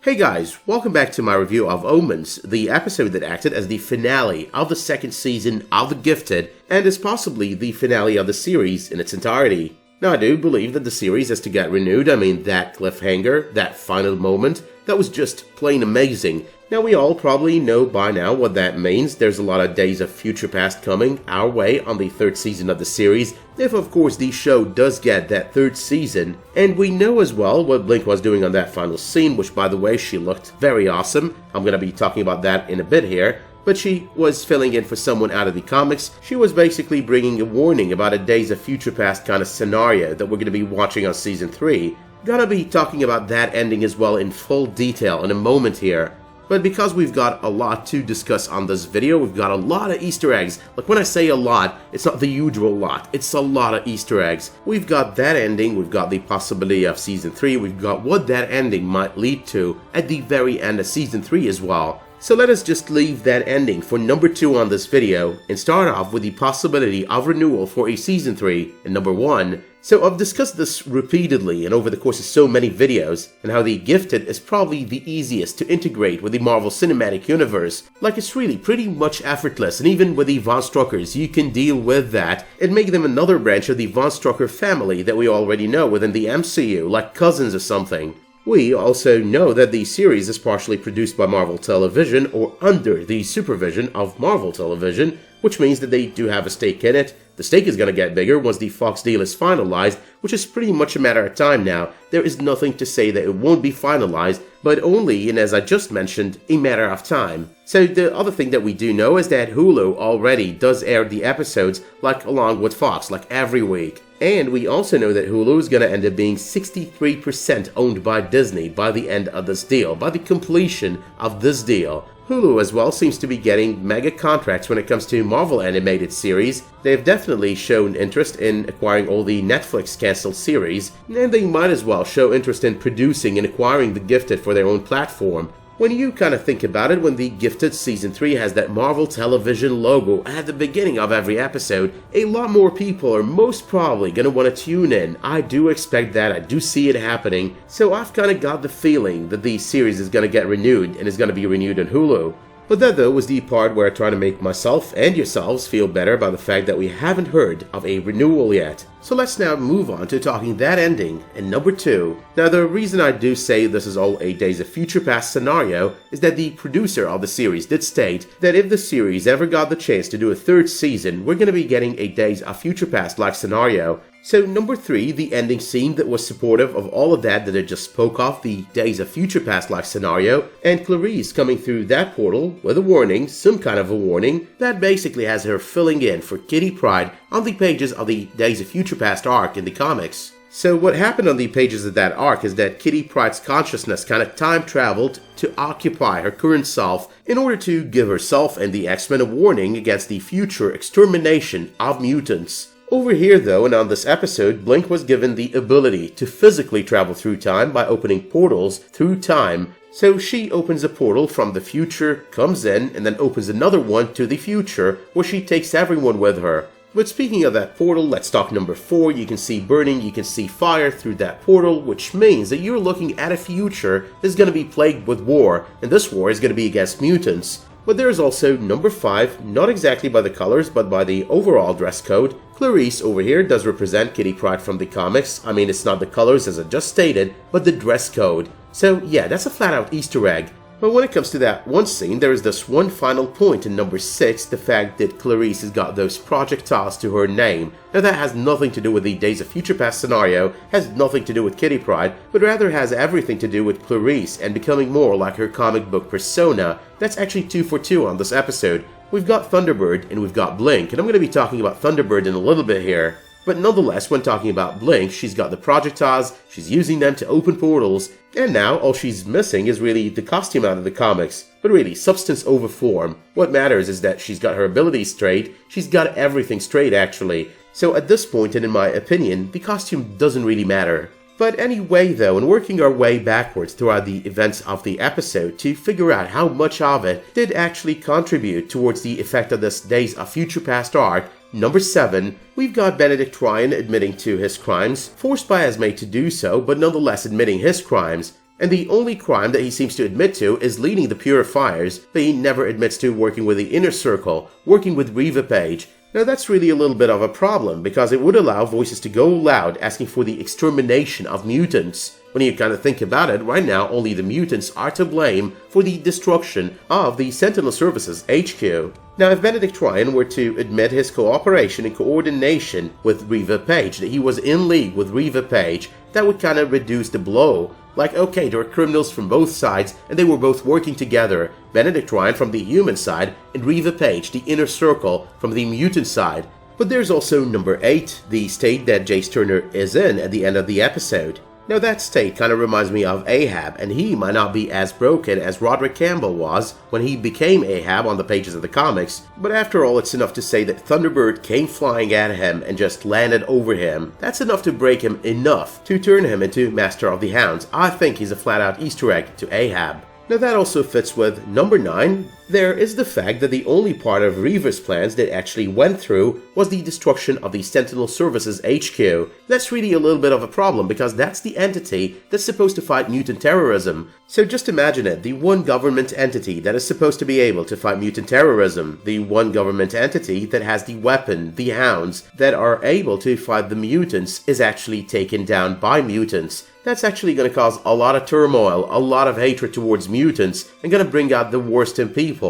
Hey guys, welcome back to my review of oMens, the episode that acted as the finale of the second season of The Gifted, and is possibly the finale of the series in its entirety. Now I do believe that the series has to get renewed. I mean, that cliffhanger, that final moment, that was just plain amazing. Now we all probably know by now what that means. There's a lot of Days of Future Past coming our way on the third season of the series, if of course the show does get that third season. And we know as well what Blink was doing on that final scene, which by the way, she looked very awesome. I'm gonna be talking about that in a bit here. But she was filling in for someone out of the comics. She was basically bringing a warning about a Days of Future Past kind of scenario that we're going to be watching on Season 3. Gonna be talking about that ending as well in full detail in a moment here. But because we've got a lot to discuss on this video, we've got a lot of Easter eggs. Like when I say a lot, it's not the usual lot, it's a lot of Easter eggs. We've got that ending, we've got the possibility of Season 3, we've got what that ending might lead to at the very end of Season 3 as well. So let us just leave that ending for number 2 on this video and start off with the possibility of renewal for a Season 3 in number 1. So I've discussed this repeatedly and over the course of so many videos, and how The Gifted is probably the easiest to integrate with the Marvel Cinematic Universe. Like it's really pretty much effortless, and even with the Von Struckers you can deal with that and make them another branch of the Von Strucker family that we already know within the MCU, like cousins or something. We also know that the series is partially produced by Marvel Television or under the supervision of Marvel Television, which means that they do have a stake in it. The stake is going to get bigger once the Fox deal is finalized, which is pretty much a matter of time now. There is nothing to say that it won't be finalized, but only, and as I just mentioned, a matter of time. So the other thing that we do know is that Hulu already does air the episodes like along with Fox, like every week. And we also know that Hulu is going to end up being 63% owned by Disney by the end of this deal, by the completion of this deal. Hulu as well seems to be getting mega contracts when it comes to Marvel animated series. They've definitely shown interest in acquiring all the Netflix cancelled series, and they might as well show interest in producing and acquiring The Gifted for their own platform. When you kind of think about it, when The Gifted Season 3 has that Marvel Television logo at the beginning of every episode, a lot more people are most probably going to want to tune in. I do expect that, I do see it happening, so I've kind of got the feeling that the series is going to get renewed and is going to be renewed on Hulu. But that though was the part where I try to make myself and yourselves feel better about the fact that we haven't heard of a renewal yet. So let's now move on to talking that ending in number 2. Now the reason I do say this is all a Days of Future Past scenario is that the producer of the series did state that if the series ever got the chance to do a third season, we're going to be getting a Days of Future Past like scenario. So number 3, the ending scene that was supportive of all of that I just spoke of, the Days of Future Past like scenario, and Clarice coming through that portal with a warning, some kind of a warning, that basically has her filling in for Kitty Pryde on the pages of the Days of Future Past arc in the comics. So what happened on the pages of that arc is that Kitty Pryde's consciousness kind of time traveled to occupy her current self in order to give herself and the X-Men a warning against the future extermination of mutants. Over here though, and on this episode, Blink was given the ability to physically travel through time by opening portals through time. So she opens a portal from the future, comes in, and then opens another one to the future, where she takes everyone with her. But speaking of that portal, let's talk number 4. You can see burning, you can see fire through that portal, which means that you're looking at a future that's going to be plagued with war, and this war is going to be against mutants. But there is also number 5, not exactly by the colors, but by the overall dress code. Clarice over here does represent Kitty Pryde from the comics. I mean, it's not the colors as I just stated, but the dress code. So yeah, that's a flat out Easter egg. But when it comes to that one scene, there is this one final point in number 6, the fact that Clarice has got those projectiles to her name. Now that has nothing to do with the Days of Future Past scenario, has nothing to do with Kitty Pryde, but rather has everything to do with Clarice and becoming more like her comic book persona. That's actually 2 for 2 on this episode. We've got Thunderbird and we've got Blink, and I'm going to be talking about Thunderbird in a little bit here. But nonetheless, when talking about Blink, she's got the projectiles, she's using them to open portals, and now all she's missing is really the costume out of the comics. But really, substance over form. What matters is that she's got her abilities straight, she's got everything straight actually. So at this point, and in my opinion, the costume doesn't really matter. But anyway though, in working our way backwards throughout the events of the episode to figure out how much of it did actually contribute towards the effect of this Days of Future Past arc, number 7, we've got Benedict Ryan admitting to his crimes, forced by Esme to do so, but nonetheless admitting his crimes. And the only crime that he seems to admit to is leading the Purifiers, but he never admits to working with the Inner Circle, working with Reva Page. Now that's really a little bit of a problem, because it would allow voices to go loud asking for the extermination of mutants. When you kind of think about it, right now only the mutants are to blame for the destruction of the Sentinel Services HQ. Now if Benedict Ryan were to admit his cooperation and coordination with Reva Page, that he was in league with Reva Page, that would kind of reduce the blow. Like, okay, there are criminals from both sides, and they were both working together. Benedict Ryan from the human side, and Reva Page, the Inner Circle, from the mutant side. But there's also number 8, the state that Jace Turner is in at the end of the episode. Now that state kind of reminds me of Ahab, and he might not be as broken as Roderick Campbell was when he became Ahab on the pages of the comics, but after all it's enough to say that Thunderbird came flying at him and just landed over him. That's enough to break him enough to turn him into Master of the Hounds. I think he's a flat out Easter egg to Ahab. Now that also fits with number 9. There is the fact that the only part of Reva's plans that actually went through was the destruction of the Sentinel Services HQ. That's really a little bit of a problem, because that's the entity that's supposed to fight mutant terrorism. So just imagine it, the one government entity that is supposed to be able to fight mutant terrorism, the one government entity that has the weapon, the hounds, that are able to fight the mutants, is actually taken down by mutants. That's actually going to cause a lot of turmoil, a lot of hatred towards mutants, and going to bring out the worst in people.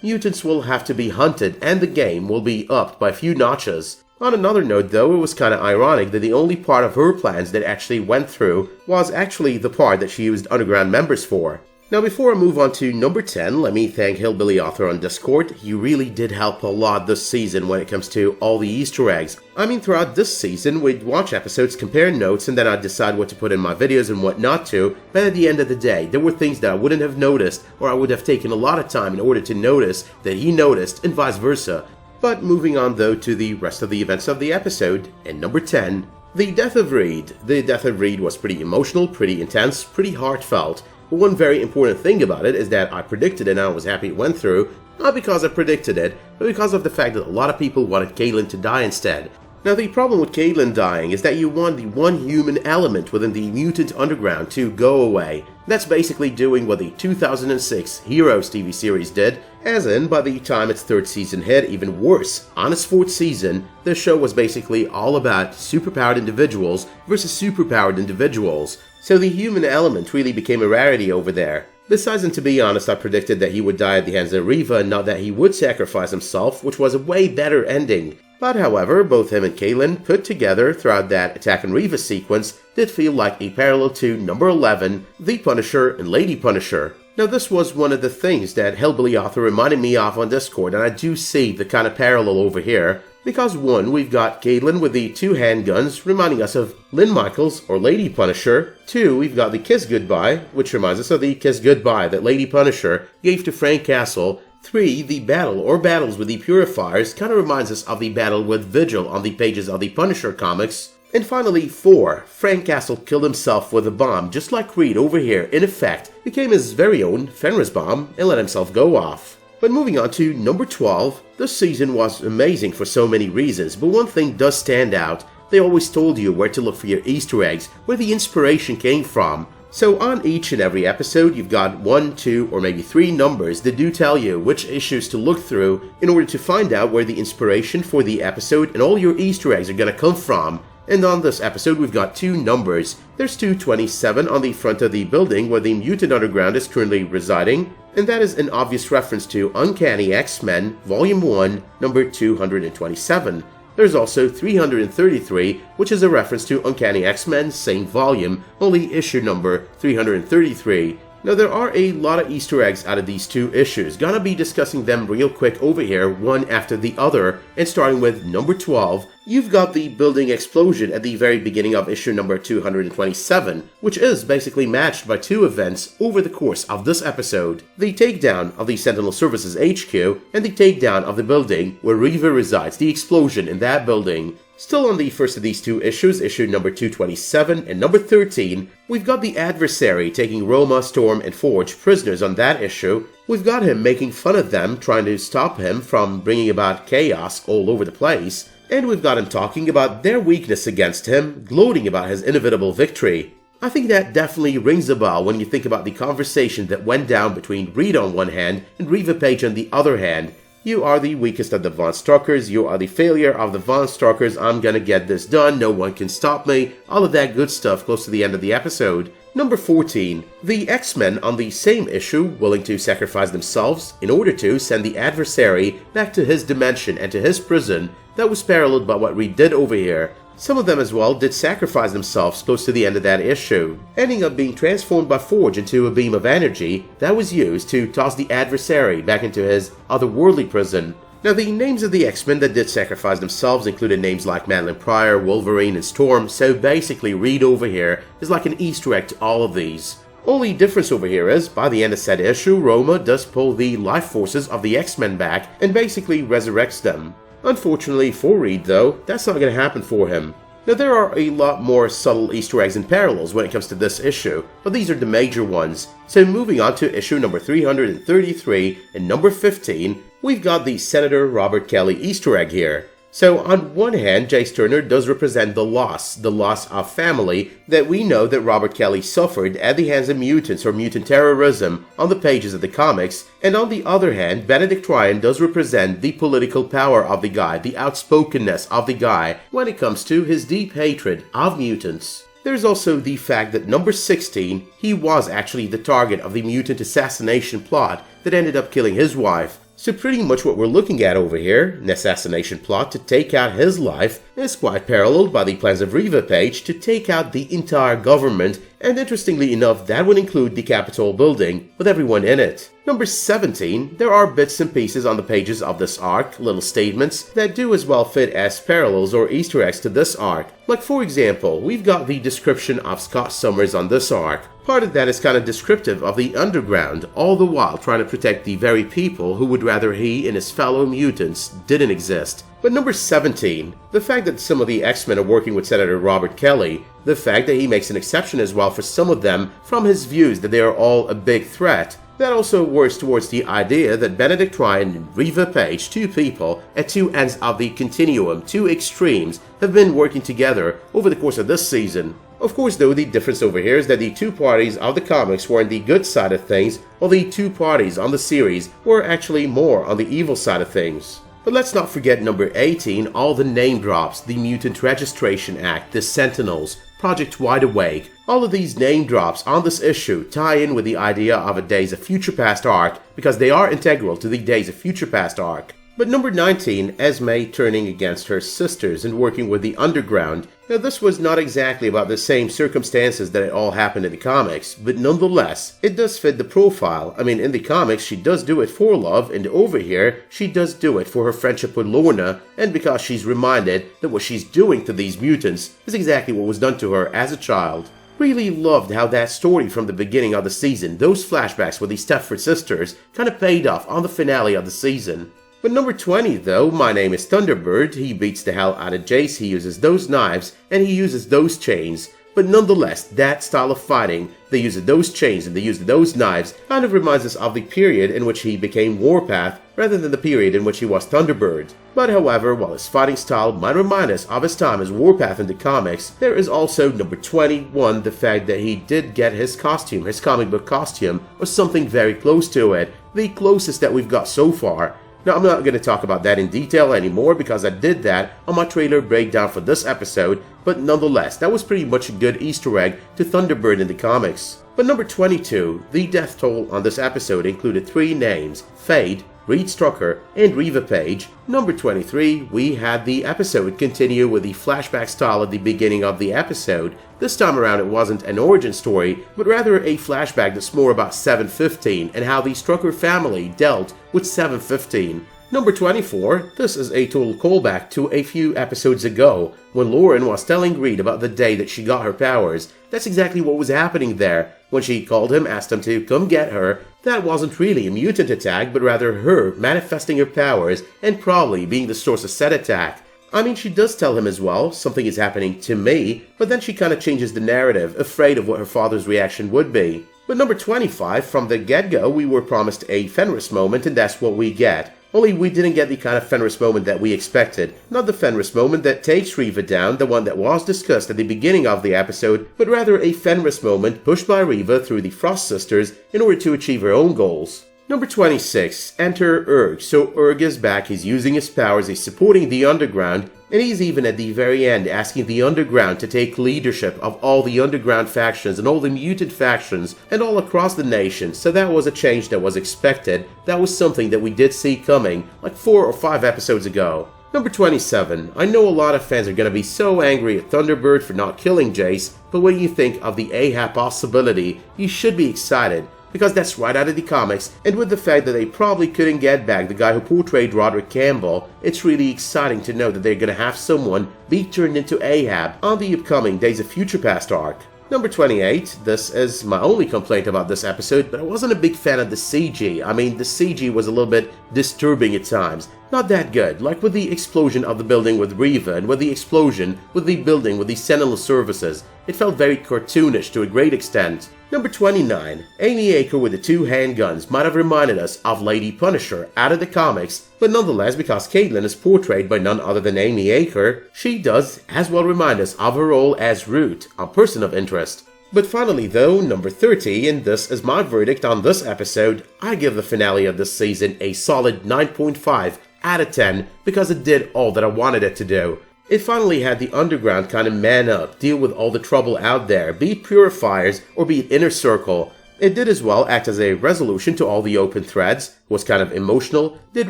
Mutants will have to be hunted, and the game will be upped by a few notches. On another note though, it was kinda ironic that the only part of her plans that actually went through was actually the part that she used underground members for. Now before I move on to number 10, let me thank Hillbilly Author on Discord. He really did help a lot this season when it comes to all the Easter eggs. I mean, throughout this season, we'd watch episodes, compare notes, and then I'd decide what to put in my videos and what not to, but at the end of the day, there were things that I wouldn't have noticed, or I would have taken a lot of time in order to notice that he noticed, and vice versa. But moving on though to the rest of the events of the episode, and number 10, the death of Reed. The death of Reed was pretty emotional, pretty intense, pretty heartfelt. But one very important thing about it is that I predicted it and I was happy it went through, not because I predicted it, but because of the fact that a lot of people wanted Caitlin to die instead. Now the problem with Caitlin dying is that you want the one human element within the mutant underground to go away. That's basically doing what the 2006 Heroes TV series did, as in by the time its 3rd season hit, even worse, on its 4th season, the show was basically all about superpowered individuals versus superpowered individuals. So the human element really became a rarity over there. Besides, and to be honest, I predicted that he would die at the hands of Reva and not that he would sacrifice himself, which was a way better ending. But however, both him and Caitlin put together throughout that Attack on Reva sequence did feel like a parallel to number 11, The Punisher and Lady Punisher. Now this was one of the things that Hillbilly Author reminded me of on Discord, and I do see the kind of parallel over here. Because 1, we've got Caitlin with the 2 handguns, reminding us of Lynn Michaels or Lady Punisher. 2, we've got the kiss goodbye, which reminds us of the kiss goodbye that Lady Punisher gave to Frank Castle. 3, the battle or battles with the Purifiers kind of reminds us of the battle with Vigil on the pages of the Punisher comics. And finally, 4, Frank Castle killed himself with a bomb, just like Reed over here, in effect, became his very own Fenris bomb and let himself go off. But moving on to number 12, this season was amazing for so many reasons, but one thing does stand out. They always told you where to look for your Easter eggs, where the inspiration came from. So on each and every episode, you've got 1, 2, or maybe 3 numbers that do tell you which issues to look through in order to find out where the inspiration for the episode and all your Easter eggs are gonna come from. And on this episode, we've got 2 numbers. There's 227 on the front of the building where the Mutant Underground is currently residing, and that is an obvious reference to Uncanny X-Men, Volume 1, number 227. There's also 333, which is a reference to Uncanny X-Men, same volume, only issue number 333. Now there are a lot of Easter eggs out of these 2 issues, gonna be discussing them real quick over here, one after the other, and starting with number 12, you've got the building explosion at the very beginning of issue number 227, which is basically matched by 2 events over the course of this episode. The takedown of the Sentinel Services HQ, and the takedown of the building where Reva resides, the explosion in that building. Still on the first of these 2 issues, issue number 227 and number 13, we've got the adversary taking Roma, Storm, and Forge prisoners on that issue. We've got him making fun of them, trying to stop him from bringing about chaos all over the place. And we've got him talking about their weakness against him, gloating about his inevitable victory. I think that definitely rings a bell when you think about the conversation that went down between Reed on one hand and Reva Page on the other hand. You are the weakest of the Von Struckers, you are the failure of the Von Struckers, I'm gonna get this done, no one can stop me, all of that good stuff close to the end of the episode. Number 14. The X-Men on the same issue, willing to sacrifice themselves in order to send the adversary back to his dimension and to his prison. That was paralleled by what Reed did over here. Some of them as well did sacrifice themselves close to the end of that issue, ending up being transformed by Forge into a beam of energy that was used to toss the adversary back into his otherworldly prison. Now, the names of the X-Men that did sacrifice themselves included names like Madeline Pryor, Wolverine, and Storm, so basically Reed over here is like an Easter egg to all of these. Only difference over here is, by the end of said issue, Roma does pull the life forces of the X-Men back and basically resurrects them. Unfortunately for Reed though, that's not going to happen for him. Now there are a lot more subtle Easter eggs and parallels when it comes to this issue, but these are the major ones. So moving on to issue number 333 and number 15, we've got the Senator Robert Kelly Easter egg here. So on one hand, Jace Turner does represent the loss of family that we know that Robert Kelly suffered at the hands of mutants or mutant terrorism on the pages of the comics, and on the other hand, Benedict Ryan does represent the political power of the guy, the outspokenness of the guy when it comes to his deep hatred of mutants. There's also the fact that number 16, he was actually the target of the mutant assassination plot that ended up killing his wife. So pretty much what we're looking at over here, an assassination plot to take out his life, is quite paralleled by the plans of Reva Page to take out the entire government, and interestingly enough that would include the Capitol building, with everyone in it. Number 17, there are bits and pieces on the pages of this arc, little statements, that do as well fit as parallels or Easter eggs to this arc. Like for example, we've got the description of Scott Summers on this arc. Part of that is kind of descriptive of the underground, all the while trying to protect the very people who would rather he and his fellow mutants didn't exist. But number 17, the fact that some of the X-Men are working with Senator Robert Kelly, the fact that he makes an exception as well for some of them from his views that they are all a big threat, that also works towards the idea that Benedict Ryan and Reva Page, two people at two ends of the continuum, two extremes, have been working together over the course of this season. Of course though, the difference over here is that the two parties of the comics were on the good side of things, while the two parties on the series were actually more on the evil side of things. But let's not forget number 18, all the name drops, the Mutant Registration Act, the Sentinels, Project Wide Awake. All of these name drops on this issue tie in with the idea of a Days of Future Past arc because they are integral to the Days of Future Past arc. But number 19, Esme turning against her sisters and working with the underground. Now this was not exactly about the same circumstances that it all happened in the comics, but nonetheless, it does fit the profile. I mean, in the comics she does do it for love, and over here, she does do it for her friendship with Lorna, and because she's reminded that what she's doing to these mutants is exactly what was done to her as a child. Really loved how that story from the beginning of the season, those flashbacks with the Stepford sisters, kind of paid off on the finale of the season. But number 20 though, My Name is Thunderbird, he beats the hell out of Jace, he uses those knives, and he uses those chains. But nonetheless, that style of fighting, they use those chains and they use those knives, kind of reminds us of the period in which he became Warpath, rather than the period in which he was Thunderbird. But however, while his fighting style might remind us of his time as Warpath in the comics, there is also number 21, the fact that he did get his costume, his comic book costume, or something very close to it, the closest that we've got so far. Now, I'm not going to talk about that in detail anymore because I did that on my trailer breakdown for this episode, but nonetheless, that was pretty much a good Easter egg to Thunderbird in the comics. But number 22, the death toll on this episode included 3 names, Fade, Reed Strucker, and Reva Page. Number 23, we had the episode continue with the flashback style at the beginning of the episode. This time around it wasn't an origin story, but rather a flashback that's more about 715 and how the Strucker family dealt with 715. Number 24, this is a total callback to a few episodes ago, when Lauren was telling Reed about the day that she got her powers. That's exactly what was happening there. When she called him, asked him to come get her, that wasn't really a mutant attack, but rather her manifesting her powers and probably being the source of said attack. I mean, she does tell him as well, something is happening to me, but then she kind of changes the narrative, afraid of what her father's reaction would be. But number 25, from the get-go, we were promised a Fenris moment, and that's what we get. Only we didn't get the kind of Fenris moment that we expected. Not the Fenris moment that takes Reva down, the one that was discussed at the beginning of the episode, but rather a Fenris moment pushed by Reva through the Frost Sisters in order to achieve her own goals. Number 26. Enter Urg. So Urg is back, he's using his powers, he's supporting the Underground, and he's even at the very end asking the Underground to take leadership of all the Underground factions and all the mutant factions and all across the nation. So that was a change that was expected. That was something that we did see coming like 4 or 5 episodes ago. Number 27. I know a lot of fans are going to be so angry at Thunderbird for not killing Jace, but when you think of the Ahab possibility, you should be excited, because that's right out of the comics, and with the fact that they probably couldn't get back the guy who portrayed Roderick Campbell, it's really exciting to know that they're gonna have someone be turned into Ahab on the upcoming Days of Future Past arc. Number 28, this is my only complaint about this episode, but I wasn't a big fan of the CG. I mean, the CG was a little bit disturbing at times. Not that good, like with the explosion of the building with Reva and with the explosion with the building with the Sentinel services. It felt very cartoonish to a great extent. Number 29, Amy Acker with the 2 handguns might have reminded us of Lady Punisher out of the comics, but nonetheless, because Caitlin is portrayed by none other than Amy Acker, she does as well remind us of her role as Root, a person of interest. But finally though, number 30, and this is my verdict on this episode, I give the finale of this season a solid 9.5 out of 10 because it did all that I wanted it to do. It finally had the Underground kind of man up, deal with all the trouble out there, be it Purifiers or be it Inner Circle. It did as well act as a resolution to all the open threads, was kind of emotional, did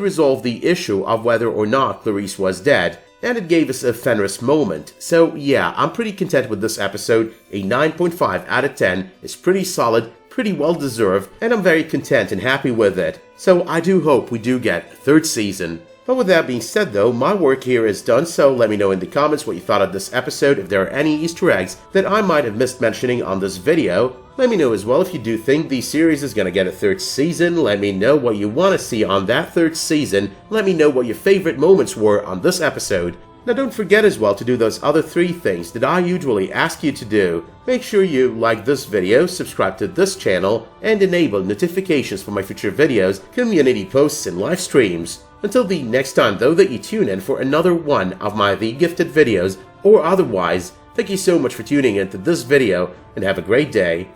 resolve the issue of whether or not Clarice was dead, and it gave us a Fenris moment. So yeah, I'm pretty content with this episode. A 9.5 out of 10 is pretty solid, pretty well deserved, and I'm very content and happy with it. So I do hope we do get a 3rd season. But with that being said though, my work here is done, so let me know in the comments what you thought of this episode, if there are any Easter eggs that I might have missed mentioning on this video. Let me know as well if you do think the series is gonna get a 3rd season, let me know what you want to see on that 3rd season, let me know what your favorite moments were on this episode. Now don't forget as well to do those other 3 things that I usually ask you to do. Make sure you like this video, subscribe to this channel, and enable notifications for my future videos, community posts, and live streams. Until the next time though that you tune in for another one of my The Gifted videos, or otherwise, thank you so much for tuning in to this video, and have a great day.